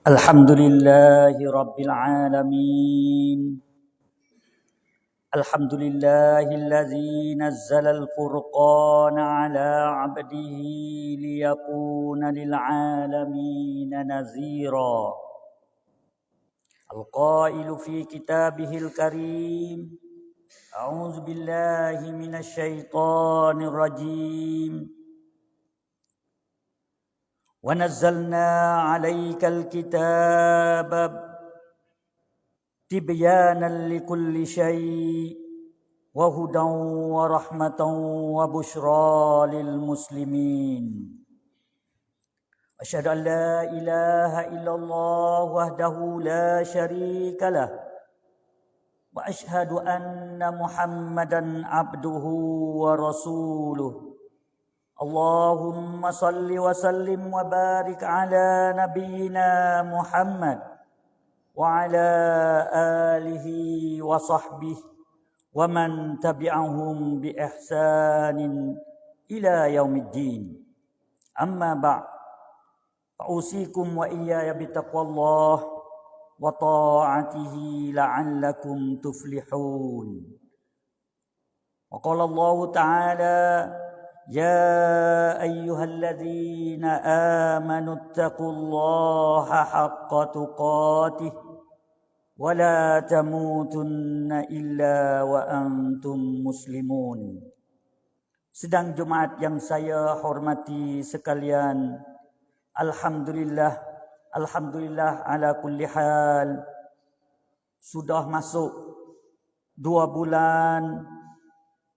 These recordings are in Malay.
الحمد لله رب العالمين. الحمد لله الذي نزل الفرقان على عبده ليكون للعالمين نذيرا. القائل في كتابه الكريم: أعوذ بالله من الشيطان الرجيم. ونزلنا عليك الكتاب تبيانا لكل شيء وهدى ورحمة وبشرى للمسلمين. أشهد أن لا إله إلا الله وحده لا شريك له، وأشهد أن محمدا عبده ورسوله. اللهم صل وسلم وبارك على نبينا محمد وعلى آله وصحبه ومن تبعهم بإحسان إلى يوم الدين. أما بعد، فأوصيكم وإياي بتقوى الله وطاعته لعلكم تفلحون. وقال الله تعالى: يا أيها الذين آمنوا اتقوا الله حق تقاته ولا تموتن إلا وأنتم مسلمون. Sedang Jumaat yang saya hormati sekalian, Alhamdulillah ala kulli hal, sudah masuk 2 bulan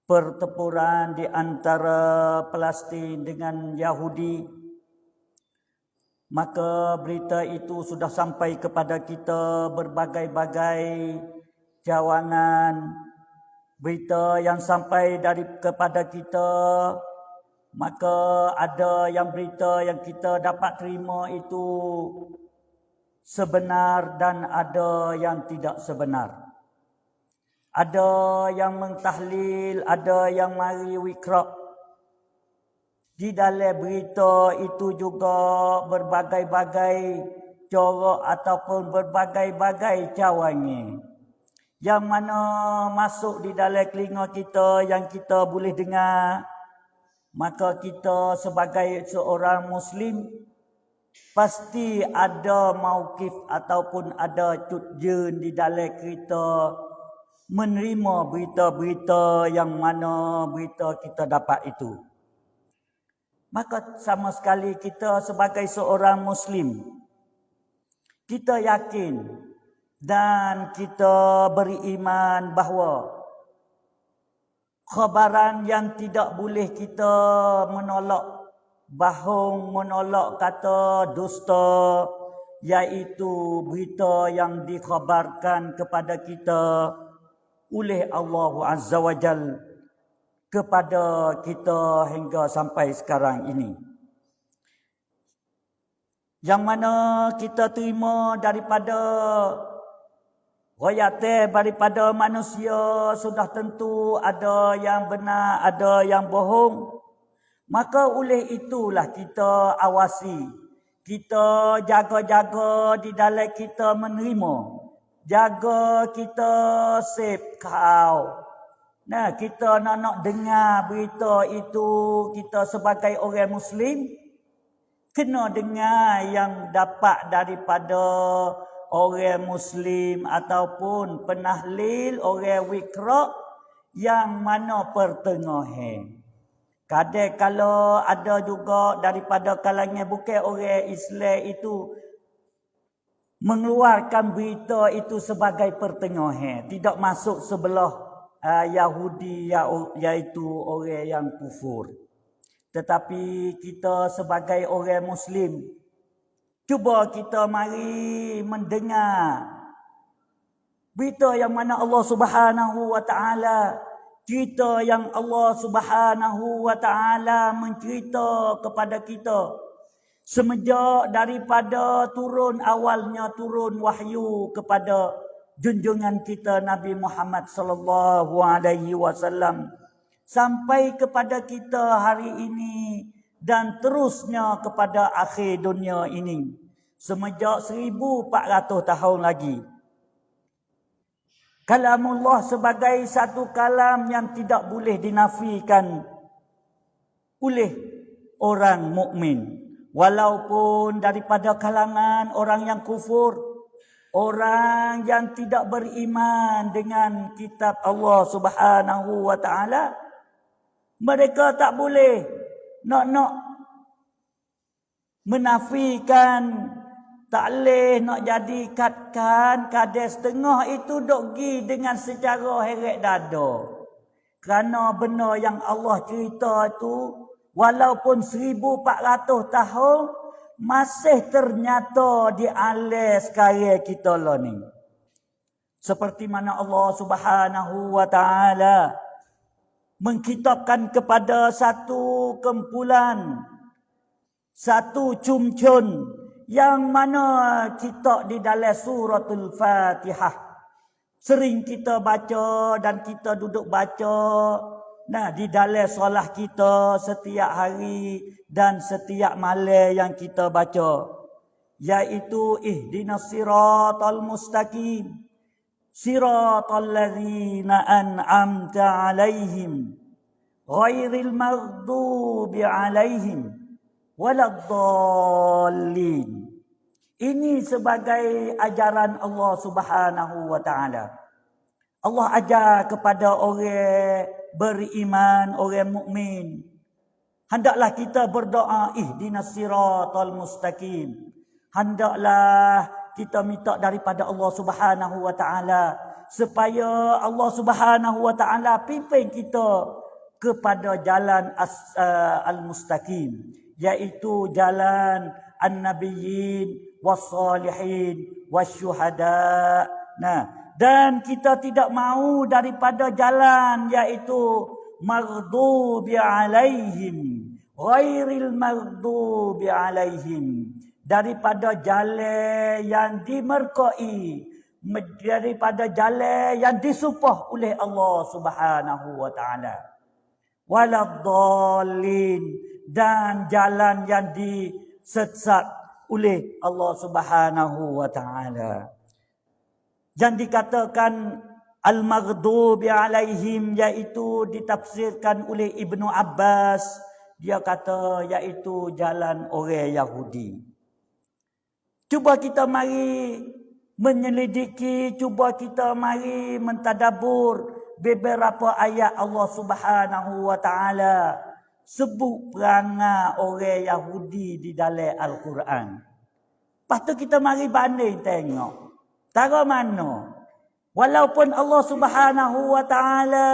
pertempuran di antara Palestin dengan Yahudi. Maka berita itu sudah sampai kepada kita, berbagai-bagai cawangan berita yang sampai kepada kita. Maka ada yang berita yang kita dapat terima itu sebenar dan ada yang tidak sebenar. Ada yang mentahlil, ada yang mari wikra. Di dalam berita itu juga berbagai-bagai corak ataupun berbagai-bagai cawangan yang mana masuk di dalam telinga kita, yang kita boleh dengar. Maka kita sebagai seorang Muslim pasti ada mauqif ataupun ada cutjun di dalam kita menerima berita-berita yang mana berita kita dapat itu. Maka sama sekali kita sebagai seorang Muslim, kita yakin dan kita beriman bahawa khabaran yang tidak boleh kita menolak, bahung menolak kata dusta, iaitu berita yang dikhabarkan kepada kita oleh Allah Azza wa Jal kepada kita hingga sampai sekarang ini. Yang mana kita terima daripada royate, daripada manusia, sudah tentu ada yang benar, ada yang bohong. Maka oleh itulah kita awasi, kita jaga-jaga di dalam kita menerima. Jaga kita save kau. Nah, kita nak dengar berita itu, kita sebagai orang Muslim kena dengar yang dapat daripada orang Muslim ataupun penahlil, orang wikra yang mana pertengahan. Kadang kalau ada juga daripada kalangan bukan orang Islam itu mengeluarkan berita itu sebagai pertengahan, tidak masuk sebelah Yahudi, iaitu orang yang kufur. Tetapi kita sebagai orang Muslim, cuba kita mari mendengar berita yang mana Allah Subhanahu wa Ta'ala, cerita yang Allah Subhanahu wa Ta'ala mencerita kepada kita semenjak daripada awalnya turun wahyu kepada junjungan kita Nabi Muhammad sallallahu alaihi wasallam sampai kepada kita hari ini dan terusnya kepada akhir dunia ini. Semenjak 1400 tahun lagi. Kalamullah sebagai satu kalam yang tidak boleh dinafikan oleh orang mukmin, walaupun daripada kalangan orang yang kufur, orang yang tidak beriman dengan kitab Allah Subhanahu wa taala, mereka tak boleh nak menafikan, tak boleh nak jadikan kadar setengah itu dok gi dengan secara heret dada. Kerana benar yang Allah cerita itu, walaupun 1400 tahun, masih ternyata di alis karya kita lah ni. Seperti mana Allah Subhanahu wa taala mengkitabkan kepada satu kumpulan, satu cumcun yang mana kita di dalam suratul Fatihah sering kita baca dan kita duduk baca di dalam solat kita setiap hari dan setiap malam yang kita baca, yaitu ihdinas siratal mustaqim siratal ladzina an'amta alaihim ghairil maghdubi alaihim waladdallin. Ini sebagai ajaran Allah Subhanahu wa taala. Allah ajar kepada orang beriman, orang mukmin, hendaklah kita berdoa ihdinas siratal mustaqim. Hendaklah kita minta daripada Allah Subhanahu wa taala supaya Allah Subhanahu wa taala pimpin kita kepada jalan al-mustaqim, yaitu jalan an-nabiyyin was-salihin wasyuhada. Dan kita tidak mahu daripada jalan yaitu maghdubi alaihim, ghairil maghdubi alaihim, daripada jalan yang dimurkai, daripada jalan yang disumpah oleh Allah Subhanahu wa taala, waladdallin, dan jalan yang disesat oleh Allah Subhanahu wa taala. Yang dikatakan al-maghdubi alaihim, iaitu ditafsirkan oleh Ibnu Abbas, dia kata iaitu jalan orang Yahudi. Cuba kita mari menyelidiki, cuba kita mari mentadabur beberapa ayat Allah Subhanahu wa taala sebut perangai orang Yahudi di dalam Al-Quran. Lepas tu kita mari banding tengok. Tara mana? Walaupun Allah Subhanahu wa taala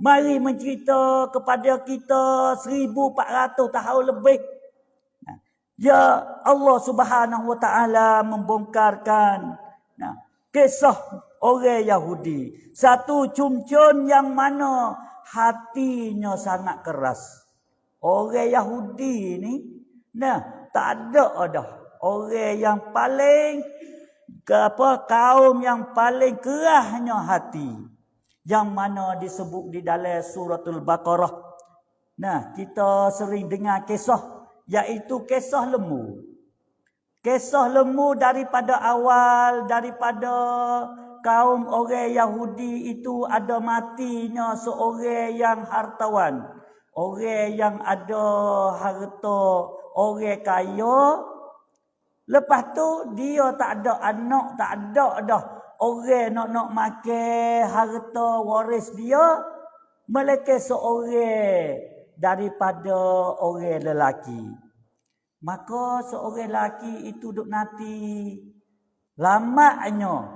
mari mencerita kepada kita 1400 tahun lebih, ya Allah Subhanahu wa taala membongkarkan kisah orang Yahudi. Satu cumcun yang mana hatinya sangat keras. Orang Yahudi ni, tak ada dah orang yang paling kaum yang paling kerasnya hati, yang mana disebut di dalam suratul Baqarah. Kita sering dengar kisah, iaitu kisah lembu. Kisah lembu daripada awal, daripada kaum orang Yahudi itu ada matinya seorang yang hartawan, orang yang ada harta, orang kaya. Lepas tu dia tak ada anak, tak ada dah orang nak makan harta waris dia, melainkan seorang daripada orang lelaki. Maka seorang lelaki itu duk nanti lamanya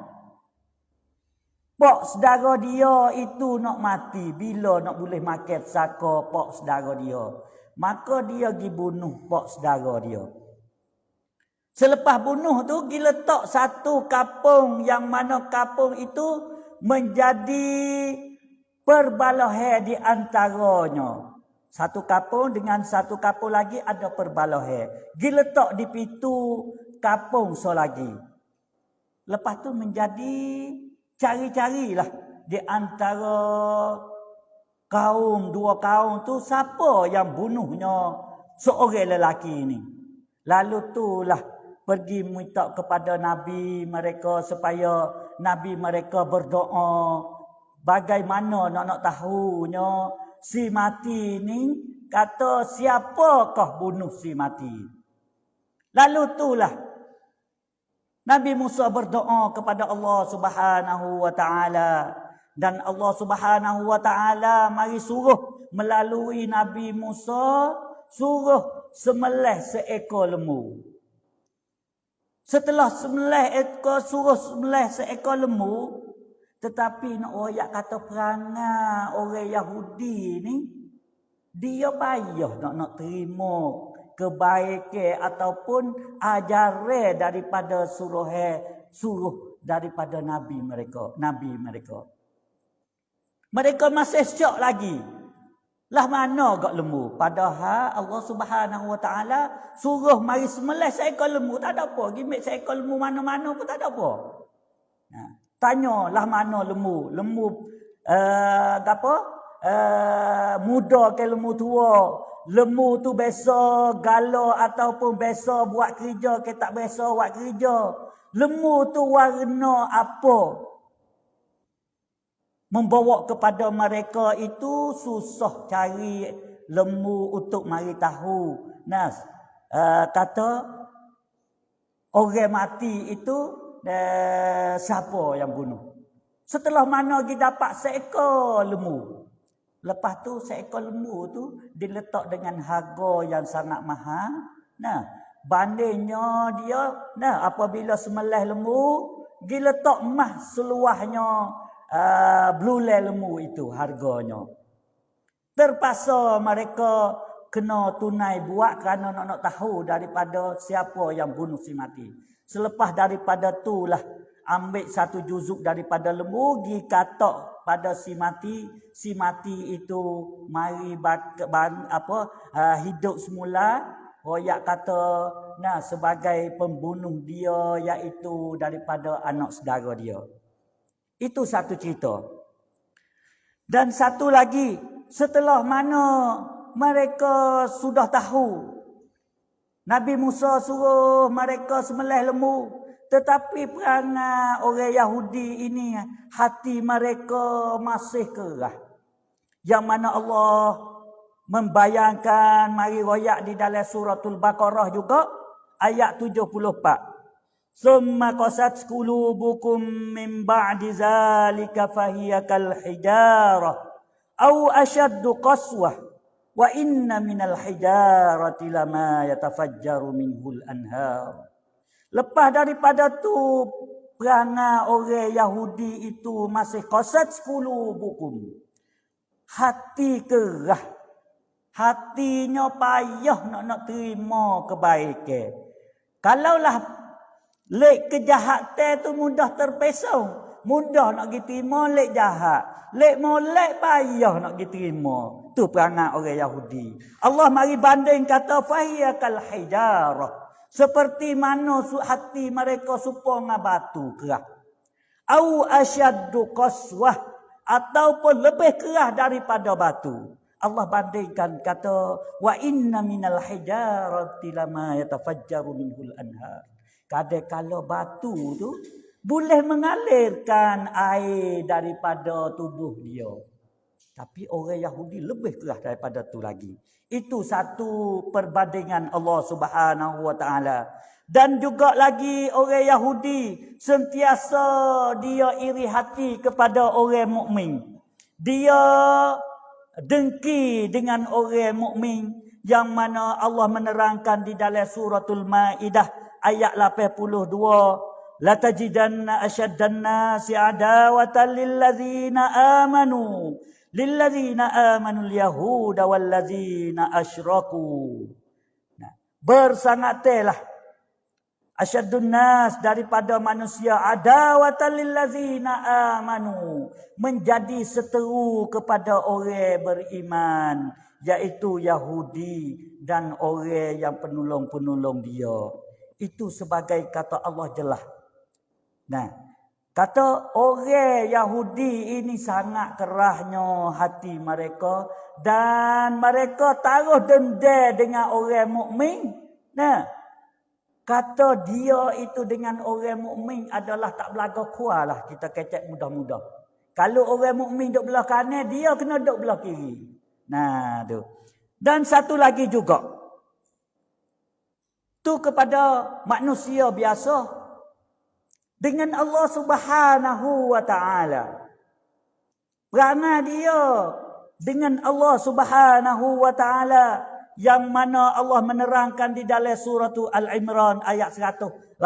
pak saudara dia itu nak mati, bila nak boleh makan saka pak saudara dia, maka dia pergi bunuh pak saudara dia. Selepas bunuh tu pergi letak satu kapung, yang mana kapung itu menjadi perbalahan di antaranya. Satu kapung dengan satu kapung lagi ada perbalahan. Pergi letak di pintu kapung so lagi. Lepas tu menjadi cari-carilah di antara kaum, dua kaum tu, siapa yang bunuhnya seorang lelaki ini. Lalu itulah pergi minta kepada Nabi mereka supaya Nabi mereka berdoa. Bagaimana nak tahunya si mati ni kata siapakah bunuh si mati. Lalu itulah Nabi Musa berdoa kepada Allah Subhanahu wa taala dan Allah Subhanahu wa taala mari suruh melalui Nabi Musa suruh sembelih seekor lembu. Setelah suruh sembelih seekor lembu, tetapi nak royak kata perangai orang Yahudi ni, dia payah nak terima kebaikan ataupun ajaran daripada suruh daripada nabi mereka. Mereka masih syok lagi. Lah mana gak lembu? Padahal Allah Subhanahu wa taala suruh mari sembelih seekor lembu, tak ada apa. Gimik seekor lembu mana-mana pun tak ada apa. Nah, tanya lah mana lembu? Lembu muda ke lembu tua? Lembu tu biasa gala ataupun biasa buat kerja ke tak biasa buat kerja? Lembu tu warna apa? Membawa kepada mereka itu susah cari lembu untuk mari tahu. Nah, kata orang mati itu siapa yang bunuh? Setelah mana kita dapat seekor lembu. Lepas tu seekor lembu tu diletak dengan harga yang sangat mahal. Nah, bandingnya dia, apabila sembelih lembu, diletak emas seluahnya belulai lembu itu harganya. Terpaksa mereka kena tunai buat kerana nak tahu daripada siapa yang bunuh si mati. Selepas daripada itulah ambil satu juzuk daripada lembu, gi katak pada si mati itu mari hidup semula. Royak kata sebagai pembunuh dia iaitu daripada anak saudara dia. Itu satu cerita. Dan satu lagi, setelah mana mereka sudah tahu Nabi Musa suruh mereka sembelih lembu, tetapi perangai orang Yahudi ini hati mereka masih kerah. Yang mana Allah membayangkan, mari royak di dalam suratul Baqarah juga ayat 74. Summa qasat qulubukum min ba'di zalika fahiya kal hijarah aw ashaddu qaswah wa inna minal hijarati lama yatafajjaru minhul anhar. Lepas daripada tu perangai orang Yahudi itu masih qasat qulubukum. Hati kerah. Hatinya payah nak terima kebaikan. Kalaulah lek kejahatan tu mudah terpesong, mudah nak diterima lek jahat. Lek molek payah nak diterima. Tu perangai orang Yahudi. Allah mari banding kata fahiya kal hijarah. Seperti mana hati mereka serupa dengan batu kerah. Au asyaddu qaswah, ataupun lebih kerah daripada batu. Allah bandingkan kata wa inna minal hijarati lama yatafajjaru minhul anhar. Kadang-kala batu tu boleh mengalirkan air daripada tubuh dia. Tapi orang Yahudi lebih keras daripada tu lagi. Itu satu perbandingan Allah Subhanahu wa taala. Dan juga lagi orang Yahudi sentiasa dia iri hati kepada orang mukmin. Dia dengki dengan orang mukmin yang mana Allah menerangkan di dalam suratul Maidah ayat 82, la tajidanna ashaddan nasi adawatan lilladzina amanu al-yahuda walladzina asyraku. Bersangatlah asyaddun nas daripada manusia adawatan lilladzina amanu, menjadi seteru kepada orang beriman, iaitu Yahudi dan orang yang penolong-penolong dia. Itu sebagai kata Allah jelas. Kata orang Yahudi ini sangat kerahnya hati mereka dan mereka taruh dendam dengan orang mukmin. Kata dia itu dengan orang mukmin adalah tak belaga kuat lah. Kita kecek mudah-mudah. Kalau orang mukmin duduk belah kanan, dia kena duduk belah kiri. Nah, tu. Dan satu lagi juga. Tu kepada manusia biasa. Dengan Allah Subhanahu wa ta'ala. Perangai dia dengan Allah Subhanahu wa ta'ala. Yang mana Allah menerangkan di dalam surah Al-Imran ayat 181.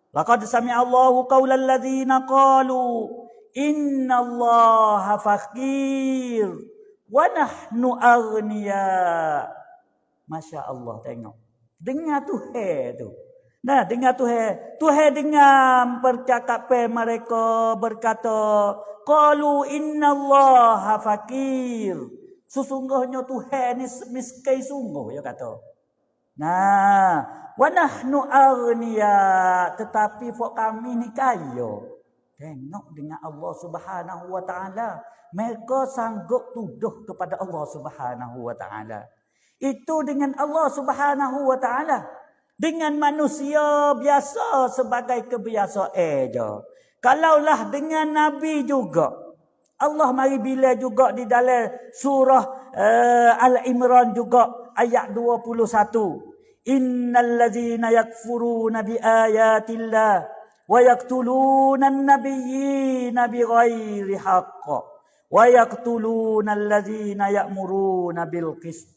Laqad sami'a Allahu qaulal ladzina qalu innallaha faqir wa nahnu aghnia. Masya-Allah, tengok. Dengar Tuhan tu. Nah, dengar Tuhan. Tuhan dengar percakapan mereka berkata, qalu innallaha faqir. Sesungguhnya Tuhan ni miskin sungguh, dia kata. Nah, wa nahnu aghnia, tetapi fok kami ni kaya. Tengok dengan Allah Subhanahu wa taala, mereka sanggup tuduh kepada Allah Subhanahu wa taala. Itu dengan Allah Subhanahu wa taala. Dengan manusia biasa sebagai kebiasaan je. Kalaulah dengan nabi juga, Allah mari bila juga di dalam surah Al-Imran juga ayat 21. Innal ladzina yakfuruna bi ayatillah wa yaqtuluna an-nabiyyina bighairi haqq wa yaqtuluna alladzina ya'muruna bil qist.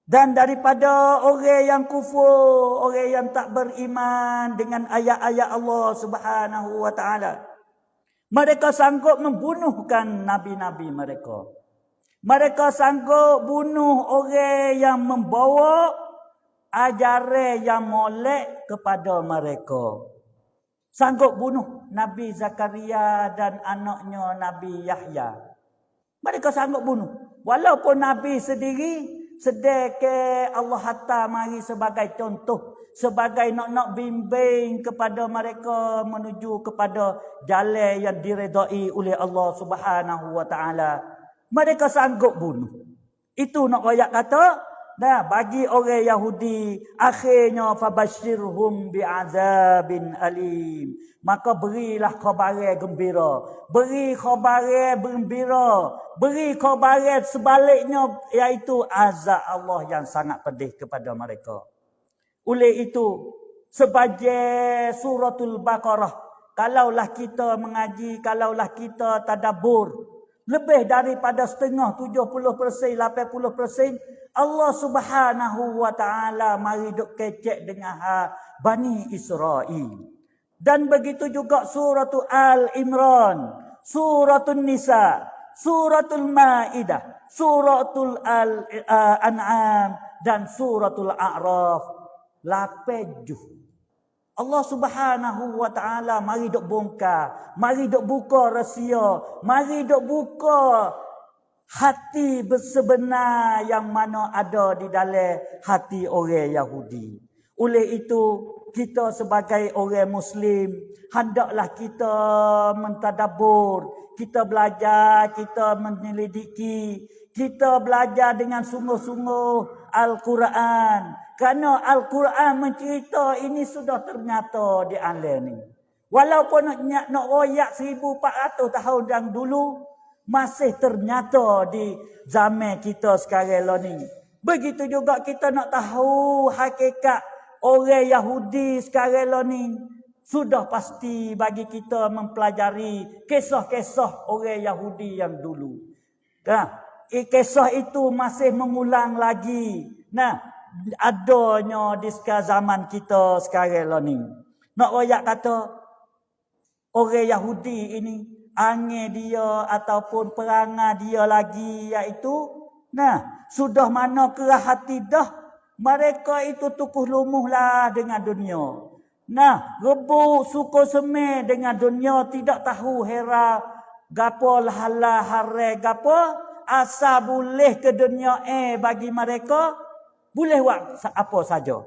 Dan daripada orang yang kufur, orang yang tak beriman dengan ayat-ayat Allah Subhanahu wa taala, mereka sanggup membunuhkan nabi-nabi mereka. Mereka sanggup bunuh orang yang membawa ajaran yang molek kepada mereka. Sanggup bunuh Nabi Zakaria dan anaknya Nabi Yahya. Mereka sanggup bunuh. Walaupun Nabi sendiri sedekah Allah Hatta mari sebagai contoh. Sebagai nak bimbing kepada mereka menuju kepada jalan yang diredai oleh Allah Subhanahu wa taala. Mereka sanggup bunuh. Itu nak ayat kata, nah bagi orang Yahudi akhirnya fabashirhum bi'adzabin alim. Maka berilah khabar gembira. Beri khabar gembira. Beri khabar sebaliknya, iaitu azab Allah yang sangat pedih kepada mereka. Oleh itu, sebagai suratul Baqarah, kalaulah kita mengaji, kalaulah kita tadabbur, lebih daripada setengah 70%, 80%, Allah Subhanahu wa taala mari duk kecek dengan Bani Israel. Dan begitu juga suratul Al-Imran, suratul Nisa, suratul Maidah, suratul Al-An'am dan suratul A'raf. 8 Allah Subhanahu wa taala mari dok bongkar, mari dok buka rahsia, mari dok buka hati sebenar yang mana ada di dalam hati orang Yahudi. Oleh itu, kita sebagai orang Muslim, hendaklah kita mentadabbur, kita belajar, kita menyelidiki, kita belajar dengan sungguh-sungguh Al-Quran. Kerana Al-Quran mencerita ini sudah ternyata di alam ni. Walaupun nak royak 1400 tahun yang dulu, masih ternyata di zaman kita sekarang ni. Begitu juga kita nak tahu hakikat orang Yahudi sekarang ni. Sudah pasti bagi kita mempelajari kisah-kisah orang Yahudi yang dulu. Nah, kisah itu masih mengulang lagi. Nah, adanya di zaman kita sekarang ni. Nak royak kata orang Yahudi ini, angin dia ataupun perangai dia lagi, iaitu sudah mana kerah hati dah, mereka itu tukuh lumuh lah dengan dunia. Rebuk suku semai dengan dunia, tidak tahu hera gapo halal haram gapo, asal boleh ke dunia bagi mereka boleh buat apa saja.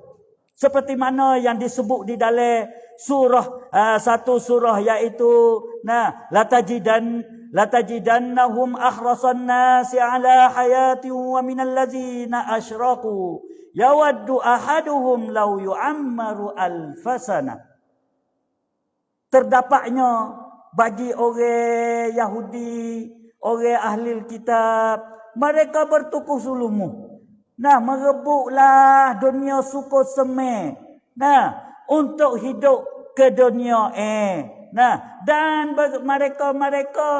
Seperti mana yang disebut di dalam surah satu surah, iaitu la tajidan latajidannahum ahrasan nasi ala hayatin wa minal ladzina asyraku yawaddu ahaduhum law yu'ammaru alfasana. Terdapatnya bagi orang Yahudi, orang ahli kitab, mereka bertukar sulumu. Nah, merebutlah dunia suku semai. Nah, untuk hidup ke dunia Nah, dan mereka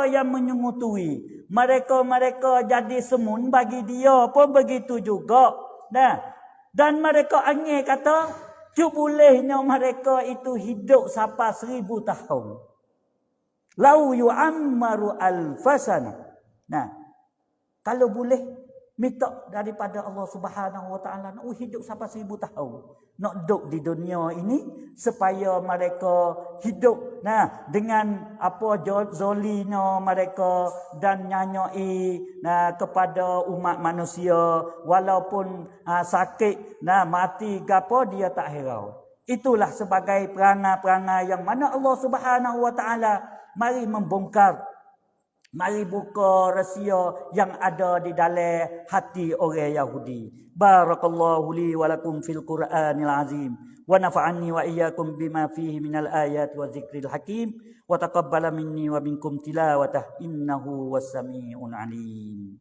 yang menyungutui. Mereka jadi semun bagi dia pun begitu juga. Nah, dan mereka angin kata, cuk bolehnya mereka itu hidup sampai 1000 tahun. Lau yu'ammaru alfasana. Nah, kalau boleh minta daripada Allah Subhanahu Wa Taala nak hidup sampai 1000 tahun. Nak duduk di dunia ini supaya mereka hidup dengan apa zolinya mereka dan nyanyai kepada umat manusia walaupun sakit mati gapo dia tak hirau. Itulah sebagai perangai-perangai yang mana Allah Subhanahu Wa Taala mari membongkar, mari buka rahsia yang ada di dalam hati orang Yahudi. Barakallahu li wa lakum fil Qur'anil azim wa nafa'ani wa iyyakum bima fihi minal ayati wa dzikril hakim wa taqabbala minni wa minkum tilawatah innahu was-sami'un alim.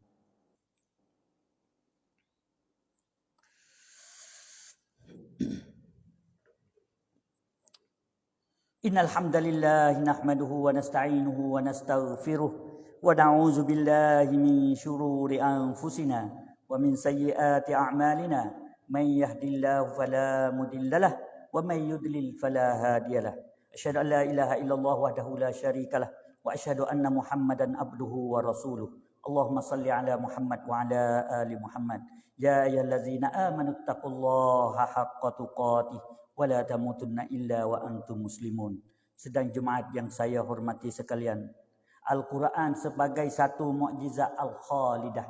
Innal hamdalillah nahmaduhu wa nasta'inuhu wa nastaghfiruh wa na'udzu billahi min shururi anfusina wa min sayyiati a'malina may yahdihillahu fala mudhillalah wa may yudlil fala hadiyalah. Asyhadu an la ilaha illallah wahdahu la syarikalah wa asyhadu anna Muhammadan abduhu wa rasuluh. Allahumma salli ala Muhammad wa ala ali Muhammad. Ya ayyuhallazina amanu taqullaha haqqa tuqatih wa la tamutunna illa wa antum muslimun. Sedang Jumaat yang saya hormati sekalian, Al-Quran sebagai satu mukjizat al-khalidah.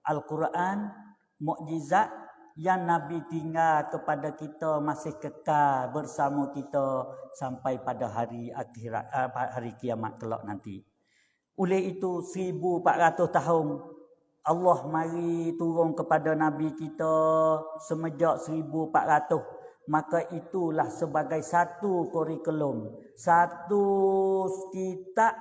Al-Quran mukjizat yang Nabi tinggal kepada kita masih kekal bersama kita sampai pada hari akhirat, hari kiamat kelak nanti. Oleh itu 1400 tahun Allah mari turun kepada Nabi kita semenjak 1400. Maka itulah sebagai satu kurikulum, satu kitab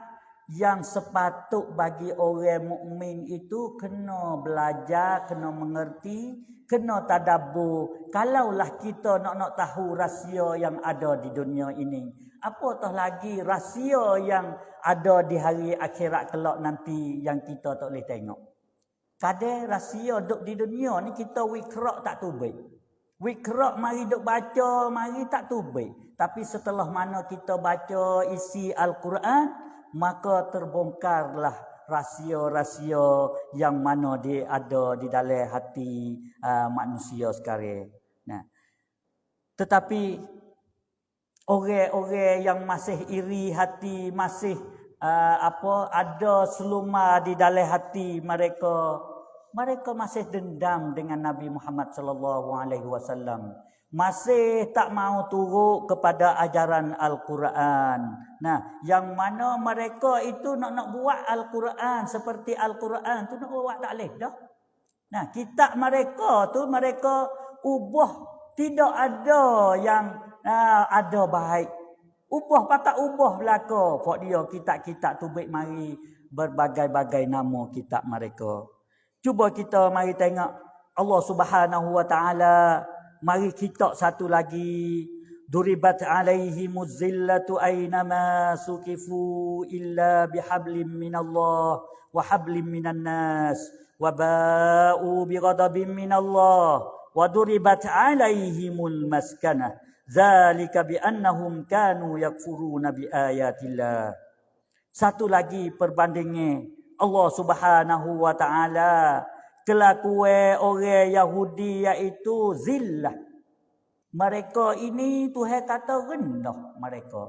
yang sepatut bagi orang mukmin itu kena belajar, kena mengerti, kena tadabbur. Kalaulah kita nak tahu rahsia yang ada di dunia ini, apatah lagi rahsia yang ada di hari akhirat kelak nanti yang kita tak boleh tengok. Kadang rahsia duk di dunia ni kita wikrak tak tubik. Wikrak mari duk baca, mari tak tubik. Tapi setelah mana kita baca isi Al-Quran, maka terbongkarlah rahsia-rahsia yang mana dia ada di dalam hati manusia sekarang. Nah, tetapi orang-orang yang masih iri hati, masih ada seluma di dalam hati mereka, mereka masih dendam dengan Nabi Muhammad sallallahu alaihi wasallam. Masih tak mau turut kepada ajaran Al-Quran. Nah, yang mana mereka itu nak buat Al-Quran seperti Al-Quran tu nak buat tak boleh dah. Nah, kitab mereka tu mereka ubah, tidak ada yang ada baik. Ubah patak ubah belaka. Pok dia kitab-kitab tu baik mari berbagai-bagai nama kitab mereka. Cuba kita mari tengok Allah Subhanahu Wa Taala. Mari kita satu lagi. Duribat alaihimuz zillatu aynama sukifu illa bihablim minallah wa hablim minan nas wa ba'u bighadabin minallah wa duribat alaihimul maskanah zalika biannahum kanu yakfuruna biayatillah. Satu lagi perbandingnya Allah Subhanahu Wa Taala kelakuan orang Yahudi iaitu zillah. Mereka ini Tuhan kata rendah mereka.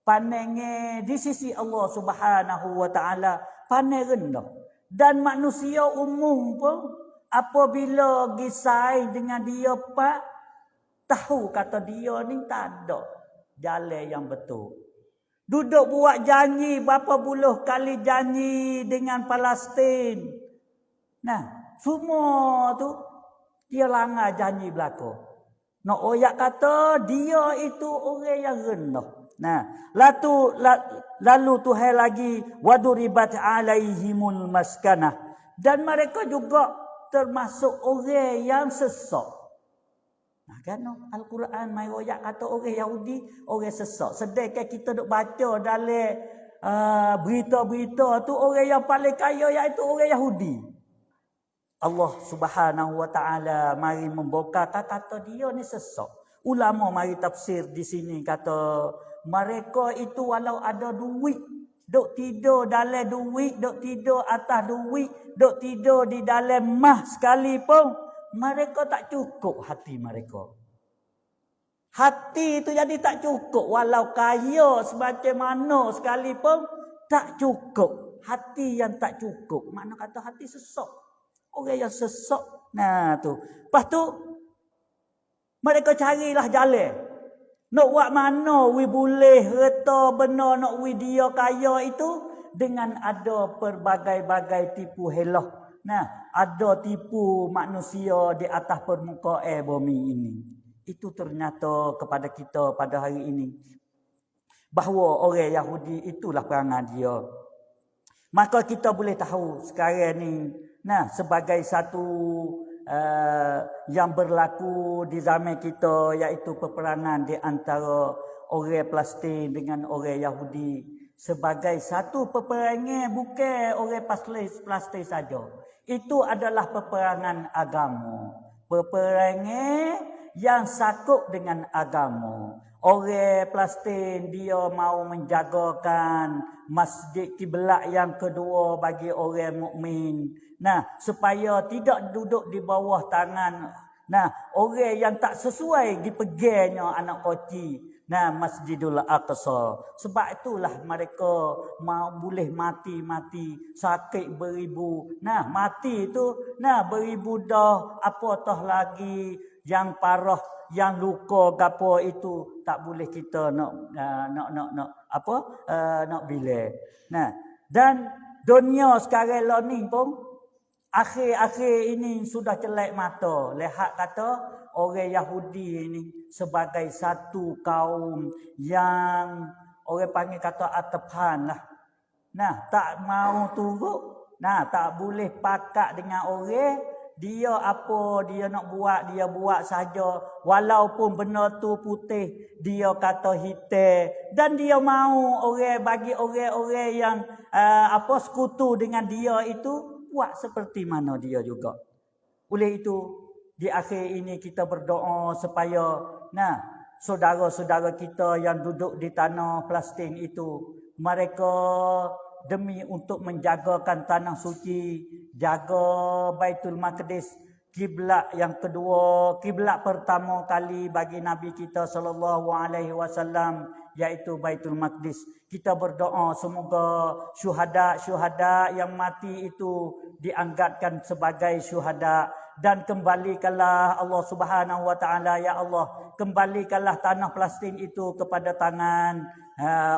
Pandangnya di sisi Allah Subhanahu Wa Taala pandang rendah. Dan manusia umum pun apabila gisai dengan dia pak, tahu kata dia ni tak ada jalan yang betul. Duduk buat janji, berapa puluh kali janji dengan Palestin. Nah, semua tu dia langgar janji belaka. Nak oyak kata dia itu orang yang rendah. Nah, lalu Tuhan lagi waduribat alaihimul maskanah, dan mereka juga termasuk orang yang sesak. Nah, kan Al-Quran mai royak kata orang Yahudi orang sesak. Sedangkan kita duk baca dalam berita-berita tu orang yang paling kaya iaitu orang Yahudi. Allah Subhanahu wa taala mari membukakan kata dia ni sesak. Ulama mari tafsir di sini kata mereka itu walau ada duit, duk tidur dalam duit, duk tidur atas duit, duk tidur di dalam mah sekalipun, mereka tak cukup hati mereka. Hati itu jadi tak cukup. Walau kaya semacam mana sekalipun, tak cukup. Hati yang tak cukup. Makna kata hati sesak. Orang yang sesak. Nah tu. Lepas tu, mereka carilah jalan. Nak buat mana we boleh reta benar nak we dia kaya itu dengan ada pelbagai-bagai tipu helah. Nah, ada tipu manusia di atas permukaan bumi ini. Itu ternyata kepada kita pada hari ini. Bahawa orang Yahudi itulah perangai dia. Maka kita boleh tahu sekarang ni, nah, sebagai satu yang berlaku di zaman kita, iaitu peperangan di antara orang Palestin dengan orang Yahudi. Sebagai satu peperangan bukan orang Palestin saja. Itu adalah peperangan agama. Peperangan yang sakut dengan agama. Orang Palestin dia mau menjagakan masjid kiblat yang kedua bagi orang mukmin. Nah, supaya tidak duduk di bawah tangan orang yang tak sesuai dipegangnya anak koci. Masjidul Aqsa. Sebab itulah mereka mau boleh mati sakit beribu. Mati itu beribu dah, apatah lagi yang parah, yang luka gapo itu tak boleh kita nak bilang. Dan dunia sekarang lah ni pun akhir-akhir ini sudah celak mata. Lihat kata orang Yahudi ini sebagai satu kaum yang orang panggil kata atapan lah. Tak mau turut. Tak boleh pakat dengan orang. Dia apa dia nak buat, dia buat saja. Walaupun benda tu putih, dia kata hitam. Dan dia mau bagi orang-orang yang sekutu dengan dia itu buat seperti mana dia juga. Oleh itu, di akhir ini kita berdoa supaya saudara-saudara kita yang duduk di tanah Palestin itu, mereka demi untuk menjagakan tanah suci, jaga Baitul Maqdis, kiblat yang kedua, kiblat pertama kali bagi Nabi kita sallallahu alaihi wasallam, iaitu Baitul Maqdis. Kita berdoa semoga syuhada yang mati itu diangkatkan sebagai syuhada, dan kembalikanlah Allah Subhanahu wa taala, ya Allah, kembalikanlah tanah Palestin itu kepada tangan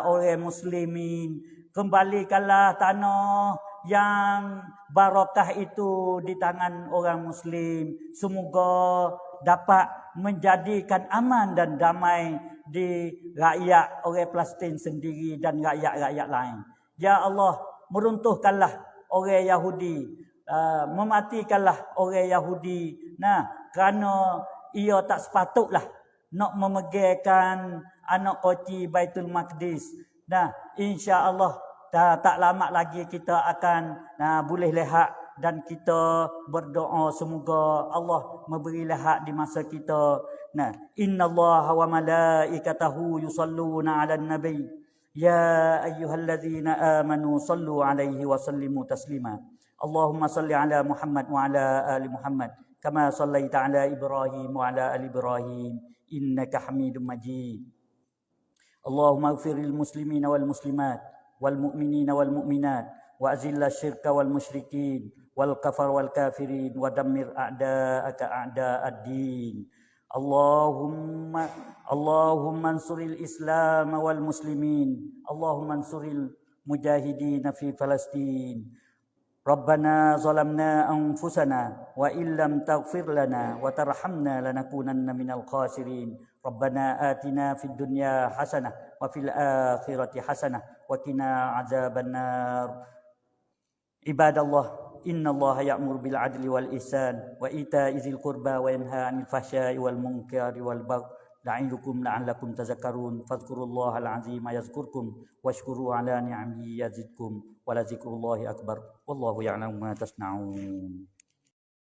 orang muslimin. Kembalikanlah tanah yang barakah itu di tangan orang muslim. Semoga dapat menjadikan aman dan damai di rakyat orang Palestin sendiri dan rakyat-rakyat lain. Ya Allah, meruntuhkanlah orang Yahudi, mematikanlah orang Yahudi. Kerana ia tak sepatutlah nak memegangkan anak koci Baitul Maqdis. Insya-Allah tak lama lagi kita akan boleh lihat, dan kita berdoa semoga Allah memberi lihat di masa kita. Innallaha wa malaikatahu yusalluna 'alan nabi ya ayyuhalladzina amanu sallu 'alaihi wa sallimu taslima. Allahumma salli 'ala Muhammad wa 'ala ali Muhammad kama sallaita 'ala Ibrahim wa 'ala ali Ibrahim innaka Hamidum Majid. Allahumma ighfiril muslimina wal muslimat wal mu'minina wal mu'minat wa azilla syirka wal musyrikin wal kafar wal kafirin wa dammir a'da'aka a'da'ad din. اللهم اللهم انصر الإسلام والمسلمين اللهم انصر المجاهدين في فلسطين ربنا ظلمنا أنفسنا وإن لم تغفر لنا وترحمنا لنكونن من الخاسرين ربنا آتنا في الدنيا حسنة وفي الآخرة حسنة وقنا عذاب النار عباد الله إن الله يأمر بالعدل والإحسان وإيتاء ذي القربى وينهى عن الفحشاء والمنكر والبغي يعظكم لعلكم تذكرون فاذكروا الله العظيم يذكركم واشكروه على نعمه يزدكم ولذكر الله أكبر والله يعلم ما تصنعون